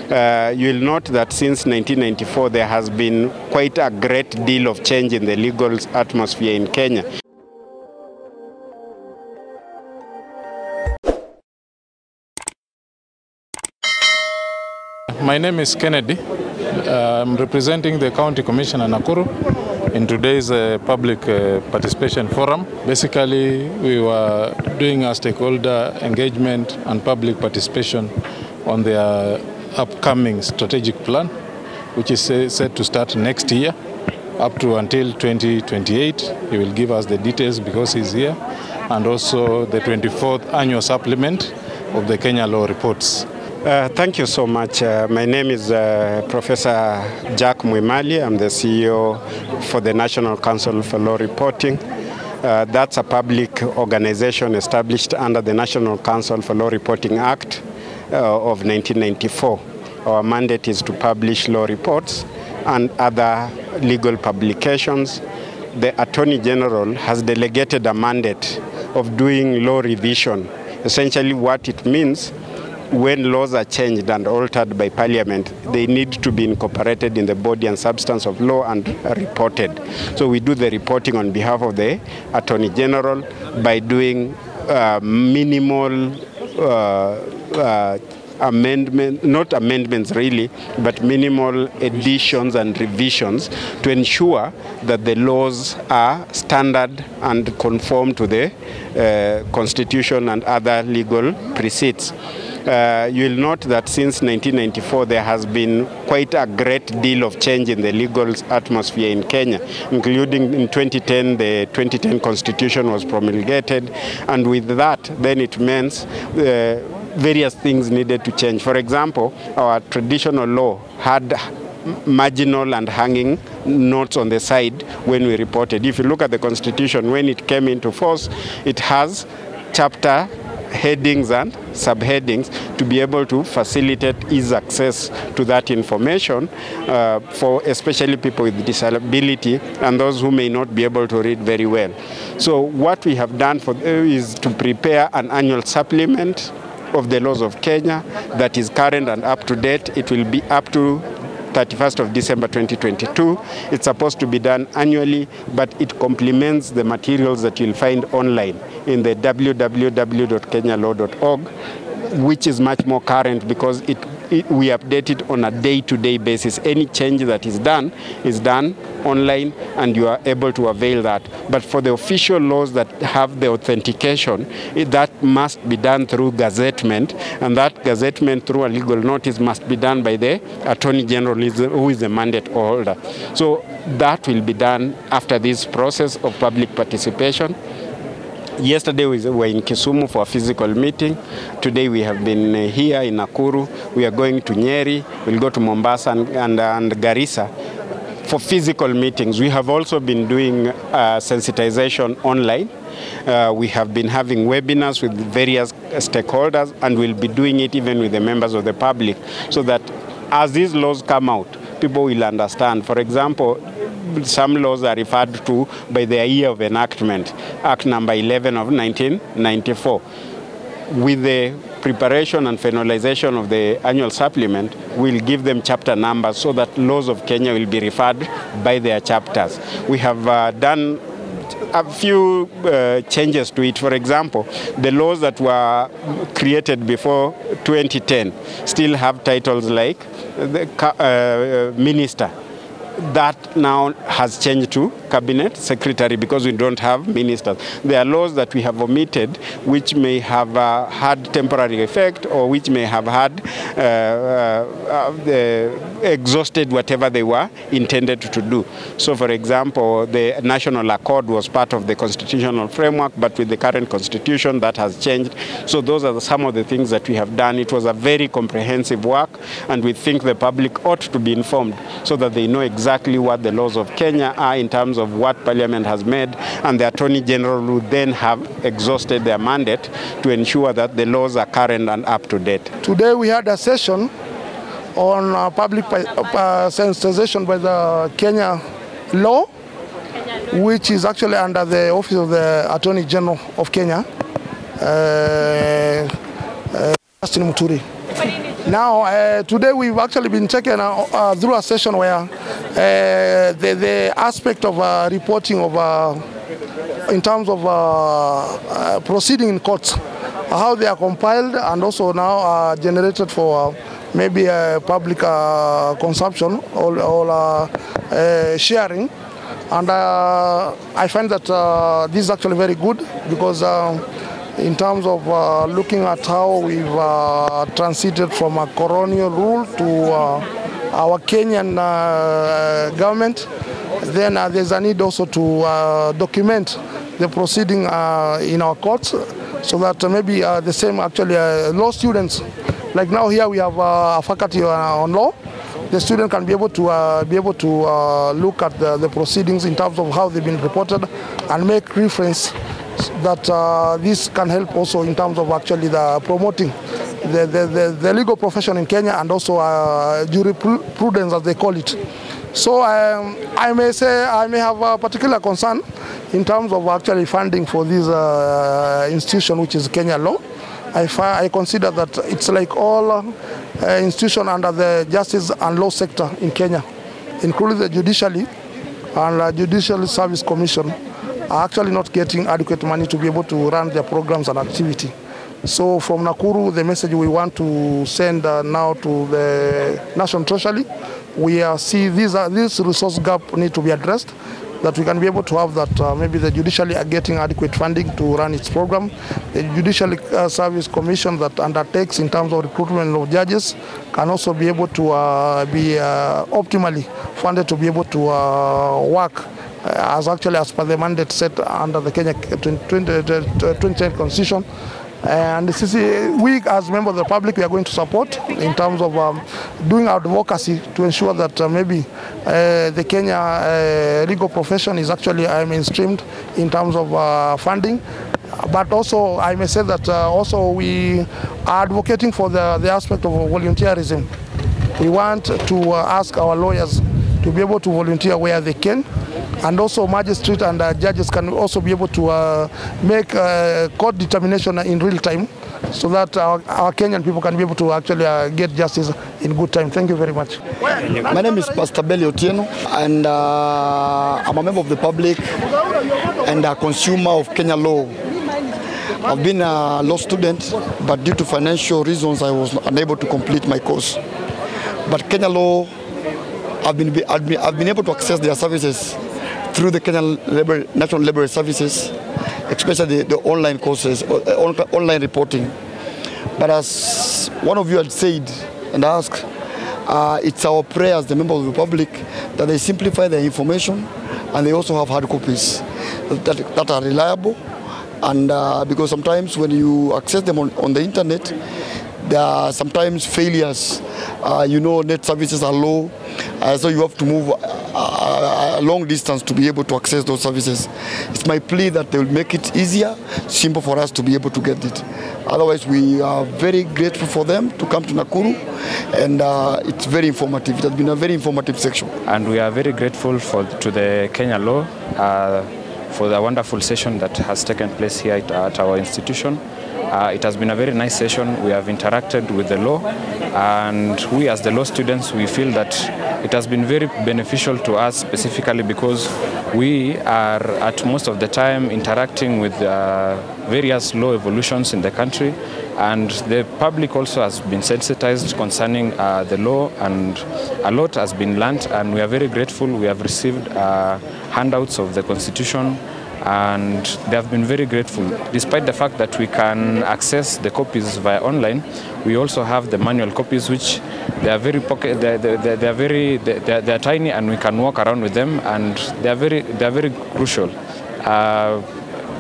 You will note that since 1994 there has been quite a great deal of change in the legal atmosphere in Kenya. My name is Kennedy. I'm representing the County Commissioner Nakuru in today's public participation forum. Basically, we were doing a stakeholder engagement and public participation on their upcoming strategic plan, which is set to start next year up to until 2028. He will give us the details because he's here, and also the 24th annual supplement of the Kenya Law Reports. Thank you so much. My name is Professor Jack Mwimali. I'm the CEO for the National Council for Law Reporting. That's a public organization established under the National Council for Law Reporting Act of 1994. Our mandate is to publish law reports and other legal publications. The Attorney General has delegated a mandate of doing law revision. Essentially what it means, when laws are changed and altered by Parliament, they need to be incorporated in the body and substance of law and reported. So we do the reporting on behalf of the Attorney General by doing minimal not amendments really, but minimal additions and revisions to ensure that the laws are standard and conform to the Constitution and other legal precepts. You will note that since 1994 there has been quite a great deal of change in the legal atmosphere in Kenya, including in 2010, the 2010 Constitution was promulgated, and with that then it means various things needed to change. For example, our traditional law had marginal and hanging notes on the side when we reported. If you look at the Constitution, when it came into force, it has chapter headings and subheadings to be able to facilitate easy access to that information for especially people with disability and those who may not be able to read very well. So what we have done is to prepare an annual supplement of the laws of Kenya that is current and up to date. It will be up to 31st of December 2022. It's supposed to be done annually, but it complements the materials that you'll find online in the www.kenyalaw.org, which is much more current because we update it on a day-to-day basis. Any change that is done online, and you are able to avail that. But for the official laws that have the authentication, that must be done through gazettement, and that gazettement through a legal notice must be done by the Attorney General, who is the mandate holder. So that will be done after this process of public participation. Yesterday we were in Kisumu for a physical meeting. Today we have been here in Nakuru. We are going to Nyeri. We'll go to Mombasa and Garissa for physical meetings. We have also been doing sensitization online. We have been having webinars with various stakeholders, and we'll be doing it even with the members of the public, so that as these laws come out, people will understand. For example, some laws are referred to by their year of enactment, Act number 11 of 1994. With the preparation and finalization of the annual supplement, we'll give them chapter numbers so that laws of Kenya will be referred by their chapters. We have done a few changes to it. For example, the laws that were created before 2010 still have titles like the minister. That now has changed to cabinet secretary because we don't have ministers. There are laws that we have omitted which may have had temporary effect, or which may have had exhausted whatever they were intended to do. So for example, the National Accord was part of the constitutional framework, but with the current constitution that has changed. So those are some of the things that we have done. It was a very comprehensive work, and we think the public ought to be informed so that they know exactly what the laws of Kenya are in terms of what Parliament has made, and the Attorney General will then have exhausted their mandate to ensure that the laws are current and up to date. Today we had a session on public sensitization by the Kenya law, which is actually under the office of the Attorney General of Kenya, Muturi. Now, today we've actually been taken through a session where the aspect of reporting of in terms of proceeding in courts, how they are compiled and also now generated for maybe public consumption or sharing. And I find that this is actually very good because in terms of looking at how we've transited from a colonial rule to our Kenyan government, then there's a need also to document the proceeding in our courts, so that maybe the same actually law students, like now here we have a faculty on law, the student can be able to look at the proceedings in terms of how they've been reported and make reference that this can help also in terms of actually the promoting the legal profession in Kenya and also jurisprudence, as they call it. So I may say I may have a particular concern in terms of actually funding for this institution, which is Kenya Law. I consider that it's like all institutions under the justice and law sector in Kenya, including the judiciary and Judicial Service Commission, are actually not getting adequate money to be able to run their programs and activity. So from Nakuru, the message we want to send now to the National Treasury, we see this resource gap need to be addressed, that we can be able to have that maybe the judiciary are getting adequate funding to run its program. The Judicial Service Commission that undertakes in terms of recruitment of judges can also be able to be optimally funded to be able to work as per the mandate set under the Kenya 2010 Constitution. And this is, we as members of the public, we are going to support in terms of doing our advocacy to ensure that maybe the Kenya legal profession is actually mainstreamed in terms of funding. But also, I may say that also we are advocating for the aspect of volunteerism. We want to ask our lawyers to be able to volunteer where they can. And also magistrates and judges can also be able to make court determination in real time, so that our Kenyan people can be able to actually get justice in good time. Thank you very much. My name is Pastor Belly Otieno, and I'm a member of the public and a consumer of Kenya law. I've been a law student, but due to financial reasons, I was unable to complete my course. But Kenya law, I've been able to access their services through the Kenyan National Labour Services, especially the online courses, online reporting. But as one of you had said and asked, it's our prayer as the members of the public that they simplify their information and they also have hard copies that are reliable. And because sometimes when you access them on the internet, there are sometimes failures. Net services are low, so you have to move a long distance to be able to access those services. It's my plea that they will make it easier, simple for us to be able to get it. Otherwise, we are very grateful for them to come to Nakuru, and it's very informative. It has been a very informative section. And we are very grateful to the Kenya Law for the wonderful session that has taken place here at our institution. It has been a very nice session. We have interacted with the law, and we as the law students, we feel that it has been very beneficial to us specifically because we are at most of the time interacting with various law evolutions in the country, and the public also has been sensitized concerning the law, and a lot has been learnt, and we are very grateful. We have received handouts of the Constitution, and they have been very grateful. Despite the fact that we can access the copies via online, we also have the manual copies, which they are very they are tiny, and we can walk around with them, and they are very crucial.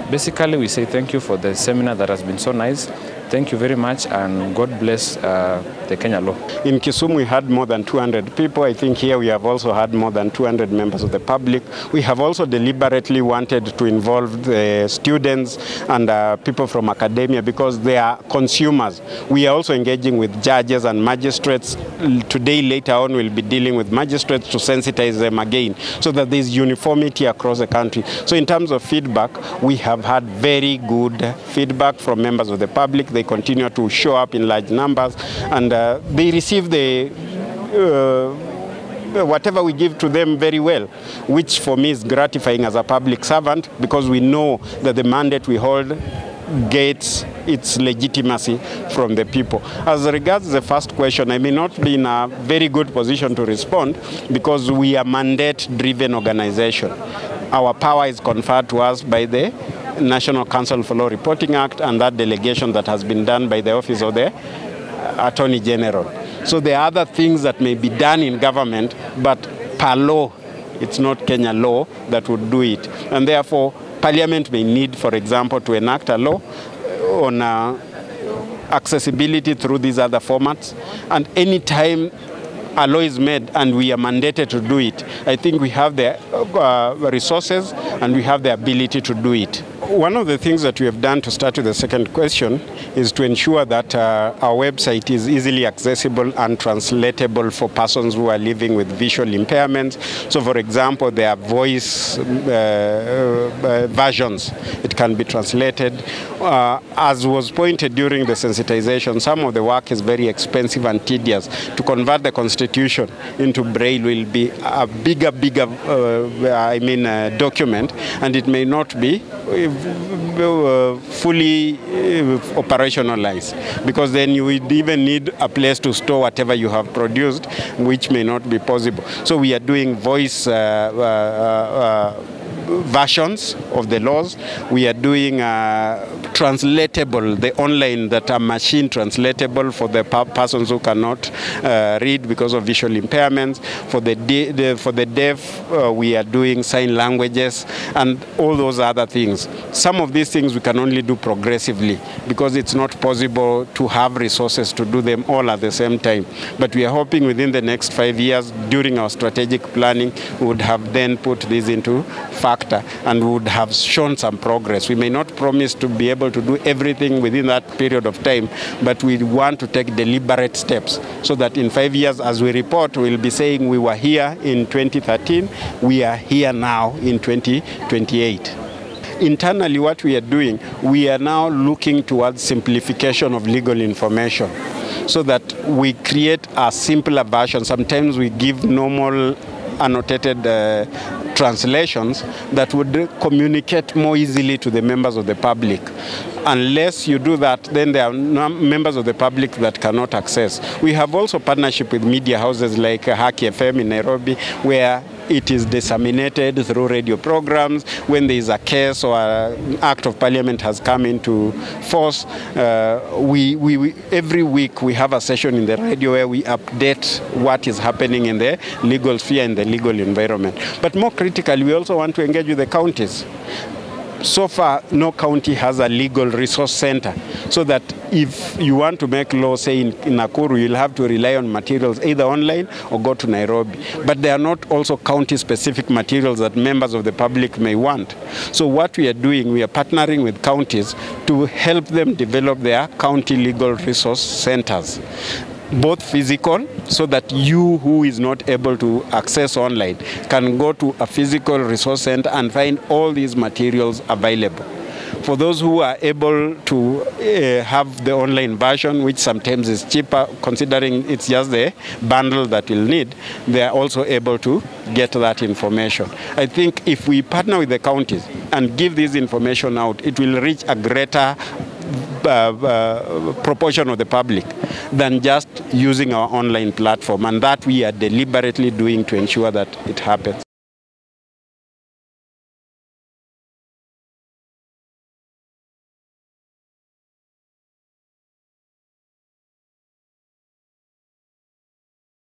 Basically, we say thank you for the seminar that has been so nice. Thank you very much, and God bless the Kenya law. In Kisumu, we had more than 200 people. I think here we have also had more than 200 members of the public. We have also deliberately wanted to involve the students and people from academia because they are consumers. We are also engaging with judges and magistrates. Today, later on, we'll be dealing with magistrates to sensitize them again so that there's uniformity across the country. So in terms of feedback, we have had very good feedback from members of the public. They continue to show up in large numbers, and they receive the whatever we give to them very well, which for me is gratifying as a public servant, because we know that the mandate we hold gets its legitimacy from the people. As regards the first question, I may not be in a very good position to respond because we are mandate-driven organization. Our power is conferred to us by the National Council for Law Reporting Act and that delegation that has been done by the Office of the Attorney General. So there are other things that may be done in government, but per law, it's not Kenya law that would do it. And therefore, Parliament may need, for example, to enact a law on accessibility through these other formats. And any time a law is made and we are mandated to do it, I think we have the resources and we have the ability to do it. One of the things that we have done, to start with the second question, is to ensure that our website is easily accessible and translatable for persons who are living with visual impairments. So, for example, there are voice versions. It can be translated. As was pointed during the sensitization, some of the work is very expensive and tedious. To convert the Constitution into Braille will be a bigger document, and it may not be fully operationalized, because then you would even need a place to store whatever you have produced, which may not be possible. So we are doing voice versions of the laws. We are doing translatable, the online that are machine translatable for the persons who cannot read because of visual impairments. For the deaf, we are doing sign languages and all those other things. Some of these things we can only do progressively because it's not possible to have resources to do them all at the same time. But we are hoping within the next 5 years, during our strategic planning, we would have then put this into factor and would have shown some progress. We may not promise to be able to do everything within that period of time, but we want to take deliberate steps so that in 5 years, as we report, we'll be saying we were here in 2013, we are here now in 2028. Internally, what we are doing, we are now looking towards simplification of legal information so that we create a simpler version. Sometimes we give normal annotated translations that would communicate more easily to the members of the public. Unless you do that, then there are members of the public that cannot access. We have also partnership with media houses like Haki FM in Nairobi, where it is disseminated through radio programs. When there is a case or an act of parliament has come into force, every week we have a session in the radio where we update what is happening in the legal sphere, in the legal environment. But more critically, we also want to engage with the counties. So far, no county has a legal resource center, so that if you want to make law, say in Nakuru, you'll have to rely on materials either online or go to Nairobi. But there are not also county-specific materials that members of the public may want. So what we are doing, we are partnering with counties to help them develop their county legal resource centers, both physical, so that you who is not able to access online can go to a physical resource center and find all these materials available. For those who are able to have the online version, which sometimes is cheaper, considering it's just the bundle that you'll need, they are also able to get that information. I think if we partner with the counties and give this information out, it will reach a greater proportion of the public than just using our online platform, and that we are deliberately doing to ensure that it happens.